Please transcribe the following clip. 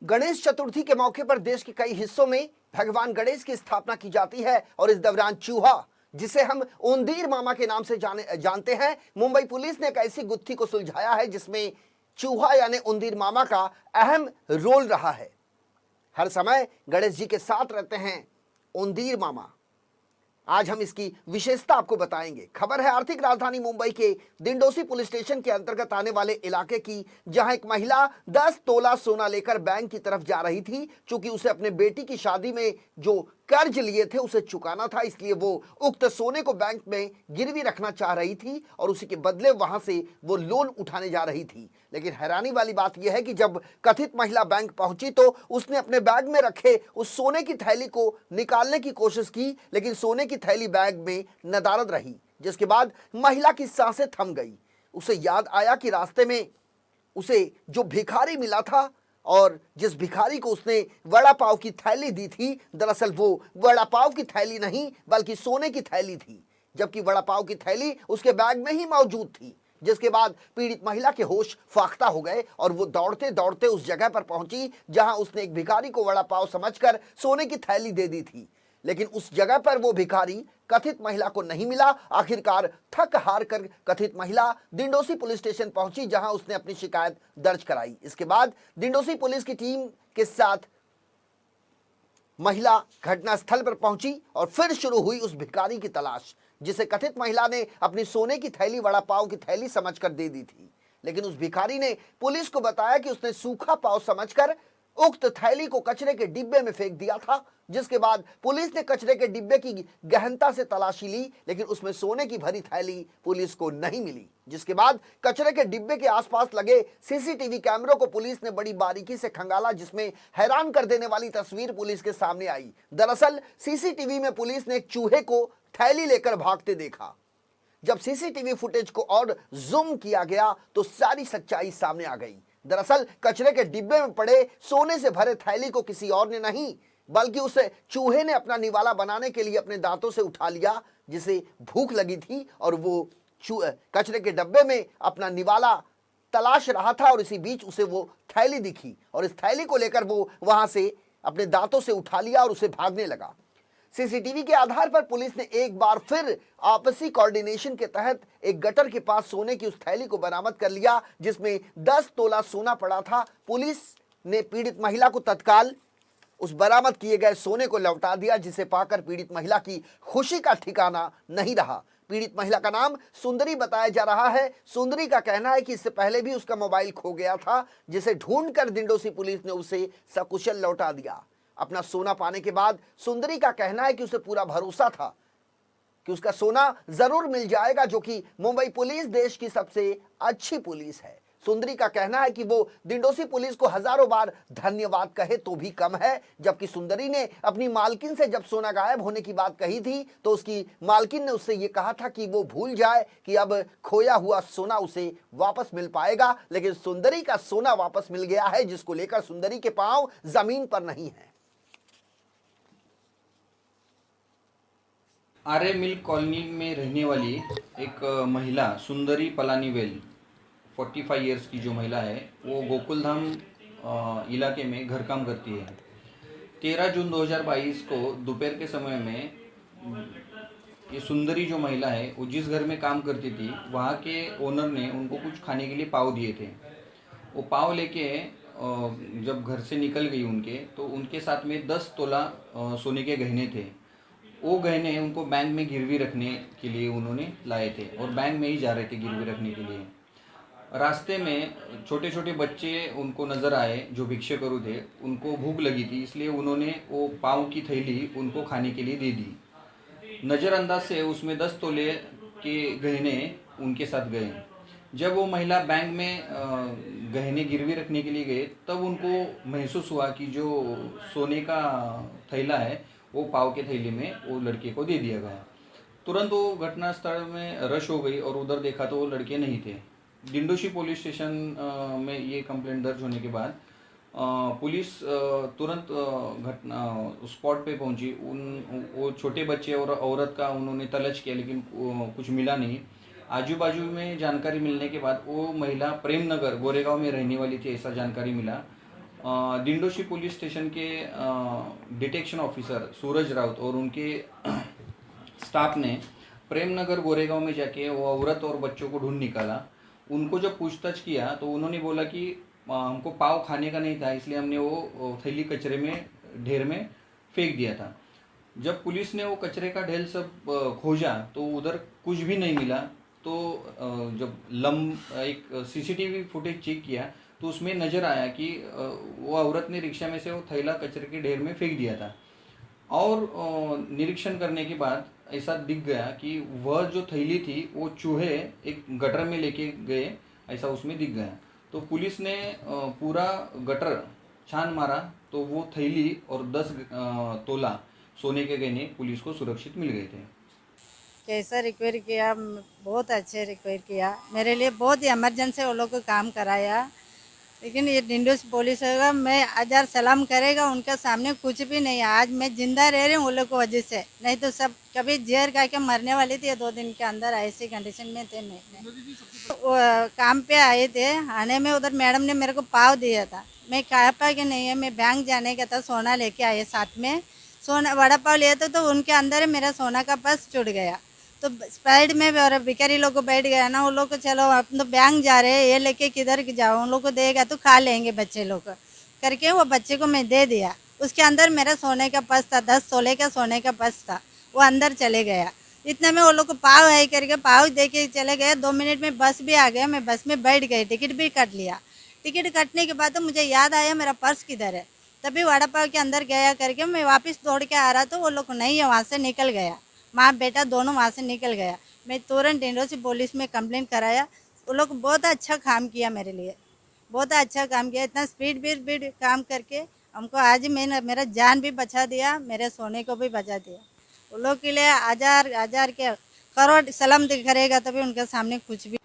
गणेश चतुर्थी के मौके पर देश के कई हिस्सों में भगवान गणेश की स्थापना की जाती है और इस दौरान चूहा, जिसे हम ओंदीर मामा के नाम से जानते हैं, मुंबई पुलिस ने एक ऐसी गुत्थी को सुलझाया है जिसमें चूहा यानी ओंदीर मामा का अहम रोल रहा है। हर समय गणेश जी के साथ रहते हैं ओंदीर मामा। आज हम इसकी विशेषता आपको बताएंगे। खबर है आर्थिक राजधानी मुंबई के दिंडोसी पुलिस स्टेशन के अंतर्गत आने वाले इलाके की, जहां एक महिला 10 तोला सोना लेकर बैंक की तरफ जा रही थी। चूंकि उसे अपने बेटी की शादी में जो कर्ज लिए थे उसे चुकाना था, इसलिए वो उक्त सोने को बैंक में गिरवी रखना चाह रही थी और उसी के बदले वहां से वो लोन उठाने जा रही थी। लेकिन हैरानी वाली बात यह है कि जब कथित महिला बैंक पहुंची तो उसने अपने बैग में रखे उस सोने की थैली को निकालने की कोशिश की, लेकिन सोने की थैली बैग में नदारद रही, जिसके बाद महिला की सांसें थम गई। उसे याद आया कि रास्ते में उसे जो भिखारी मिला था और जिस भिखारी को उसने वड़ा पाव की थैली दी थी, दरअसल वो वड़ा पाव की थैली नहीं बल्कि सोने की थैली थी, जबकि वड़ा पाव की थैली उसके बैग में ही मौजूद थी। जिसके बाद पीड़ित महिला के होश फाख्ता हो गए और वो दौड़ते दौड़ते उस जगह पर पहुंची जहां उसने एक भिखारी को वड़ा पाव समझकर सोने की थैली दे दी थी। लेकिन उस जगह पर वो भिखारी कथित महिला को नहीं मिला। आखिरकार थक हार कर कथित महिला दिंडोसी पुलिस स्टेशन पहुंची, जहां उसने अपनी शिकायत दर्ज कराई। इसके बाद दिंडोसी पुलिस की टीम के साथ महिला घटनास्थल पर पहुंची और फिर शुरू हुई उस भिखारी की तलाश, जिसे कथित महिला ने अपनी सोने की थैली वड़ा पाव की थैली समझकर दे दी थी। लेकिन उस भिखारी ने पुलिस को बताया कि उसने सूखा पाव समझकर उक्त थैली को कचरे के डिब्बे में फेंक दिया था। जिसके बाद पुलिस ने कचरे के डिब्बे की गहनता से तलाशी ली, लेकिन उसमें सोने की भरी थैली पुलिस को नहीं मिली। जिसके बाद कचरे के डिब्बे के आसपास लगे सीसीटीवी कैमरों को पुलिस ने बड़ी बारीकी से खंगाला, जिसमें हैरान कर देने वाली तस्वीर पुलिस के सामने आई। दरअसल सीसीटीवी में पुलिस ने एक चूहे को थैली लेकर भागते देखा। जब सीसीटीवी फुटेज को और जूम किया गया तो सारी सच्चाई सामने आ गई। दरअसल कचरे के डिब्बे में पड़े सोने से भरे थैली को किसी और ने नहीं बल्कि उसे चूहे ने अपना निवाला बनाने के लिए अपने दांतों से उठा लिया, जिसे भूख लगी थी और वो कचरे के डब्बे में अपना निवाला तलाश रहा था और इसी बीच उसे वो थैली दिखी और इस थैली को लेकर वो वहां से अपने दांतों से उठा लिया और उसे भागने लगा। सीसीटीवी के आधार पर पुलिस ने एक बार फिर आपसी कोऑर्डिनेशन के तहत एक गटर के पास सोने की उस थैली को बरामद कर लिया, जिसमें 10 तोला सोना पड़ा था। पुलिस ने पीड़ित महिला को तत्काल उस बरामद किए गए सोने को लौटा दिया, जिसे पाकर पीड़ित महिला की खुशी का ठिकाना नहीं रहा। पीड़ित महिला का नाम सुंदरी बताया जा रहा है। सुंदरी का कहना है कि इससे पहले भी उसका मोबाइल खो गया था, जिसे ढूंढकर दिंडोसी पुलिस ने उसे सकुशल लौटा दिया। अपना सोना पाने के बाद सुंदरी का कहना है कि उसे पूरा भरोसा था कि उसका सोना जरूर मिल जाएगा, जो कि मुंबई पुलिस देश की सबसे अच्छी पुलिस है। सुंदरी का कहना है कि वो दिंडोसी पुलिस को हजारों बार धन्यवाद कहे तो भी कम है। जबकि सुंदरी ने अपनी मालकिन से जब सोना गायब होने की बात कही थी तो उसकी मालकिन ने उससे ये कहा था कि वो भूल जाए कि अब खोया हुआ सोना उसे वापस मिल पाएगा। लेकिन सुंदरी का सोना वापस मिल गया है, जिसको लेकर सुंदरी के पांव जमीन पर नहीं है। आर्य मिल्क कॉलोनी में रहने वाली एक महिला सुंदरी पलानीवेल 45 इयर्स की जो महिला है, वो गोकुलधाम इलाके में घर काम करती है। 13 जून 2022 को दोपहर के समय में ये सुंदरी जो महिला है वो जिस घर में काम करती थी वहाँ के ओनर ने उनको कुछ खाने के लिए पाव दिए थे। वो पाव लेके जब घर से निकल गई उनके, तो उनके साथ में 10 तोला सोने के गहने थे। वो गहने उनको बैंक में गिरवी रखने के लिए उन्होंने लाए थे और बैंक में ही जा रहे थे गिरवी रखने के लिए। रास्ते में छोटे छोटे बच्चे उनको नज़र आए जो भिक्षे करू थे। उनको भूख लगी थी, इसलिए उन्होंने वो पाव की थैली उनको खाने के लिए दे दी। नज़रअंदाज से उसमें 10 तोले के गहने उनके साथ गए। जब वो महिला बैंक में गहने गिरवी रखने के लिए गए तब उनको महसूस हुआ कि जो सोने का थैला है वो पाव के थैली में वो लड़के को दे दिया गया। तुरंत वो घटनास्थल में रश हो गई और उधर देखा तो वो लड़के नहीं थे। दिंडोशी पुलिस स्टेशन में ये कंप्लेंट दर्ज होने के बाद पुलिस तुरंत घटना स्पॉट पे पहुंची। वो छोटे बच्चे और औरत का उन्होंने तलाश किया, लेकिन कुछ मिला नहीं। आजू बाजू में जानकारी मिलने के बाद वो महिला प्रेम नगर गोरेगांव में रहने वाली थी, ऐसा जानकारी मिला। डिंडोशी पुलिस स्टेशन के डिटेक्शन ऑफिसर सूरज राउत और उनके स्टाफ ने प्रेमनगर गोरेगांव में जाके वो औरत और बच्चों को ढूंढ निकाला। उनको जब पूछताछ किया तो उन्होंने बोला कि हमको पाव खाने का नहीं था, इसलिए हमने वो थैली कचरे में ढेर में फेंक दिया था। जब पुलिस ने वो कचरे का ढेर सब खोजा तो उधर कुछ भी नहीं मिला। तो जब एक सीसीटीवी फुटेज चेक किया तो उसमें नज़र आया कि वो औरत ने रिक्शा में से वो थैला कचरे के ढेर में फेंक दिया था। और निरीक्षण करने के बाद ऐसा दिख गया कि वह जो थैली थी वो चूहे एक गटर में लेके गए, ऐसा उसमें दिख गया। तो पुलिस ने पूरा गटर छान मारा तो वो थैली और 10 तोला सोने के गहने पुलिस को सुरक्षित मिल गए थे। कैसा रिक्वायर किया, बहुत अच्छे रिक्वायर किया। मेरे लिए बहुत ही इमरजेंसी वो लोग को काम कराया। लेकिन ये डिंडोस पुलिस होगा, मैं हजार सलाम करेगा, उनके सामने कुछ भी नहीं है। आज मैं जिंदा रह रही हूँ उन लोग की वजह से, नहीं तो सब कभी जहर खा के मरने वाली थी। 2 दिन के अंदर ऐसी कंडीशन में थे। वो काम पे आए थे, आने में उधर मैडम ने मेरे को पाव दिया था। मैं खा पा के नहीं है, मैं बैंक जाने का था, सोना लेके आए साथ में। सोना वड़ा पाव लिया था तो उनके अंदर मेरा सोना का पर्स छूट गया। तो साइड में और भिखारी लोग को बैठ गया ना, वो लोग को चलो अपन तो बैंक जा रहे हैं, ये लेके किधर जाओ, उन लोग को देगा तो खा लेंगे बच्चे लोग करके वो बच्चे को मैं दे दिया। उसके अंदर मेरा सोने का पर्स था, 10 तोले का सोने का पर्स था, वो अंदर चले गया। इतने में वो लोग को पाव है करके पाव दे के चले गए। 2 मिनट में बस भी आ गया, मैं बस में बैठ गई, टिकट भी कट लिया। टिकट कटने के बाद तो मुझे याद आया मेरा पर्स किधर है, तभी वड़ा पाव के अंदर गया करके मैं वापस दौड़ के आ रहा तो वो लोग नहीं है, वहाँ से निकल गया। माँ बेटा दोनों वहाँ से निकल गया। मैं तुरंत डिंडोसी पुलिस में कंप्लेंट कराया। वो लोग बहुत अच्छा काम किया मेरे लिए, बहुत अच्छा काम किया। इतना स्पीड काम करके हमको आज मैंने मेरा जान भी बचा दिया, मेरे सोने को भी बचा दिया। वो लोग के लिए हजार हजार के करोड़ सलाम करेगा तभी उनके सामने कुछ भी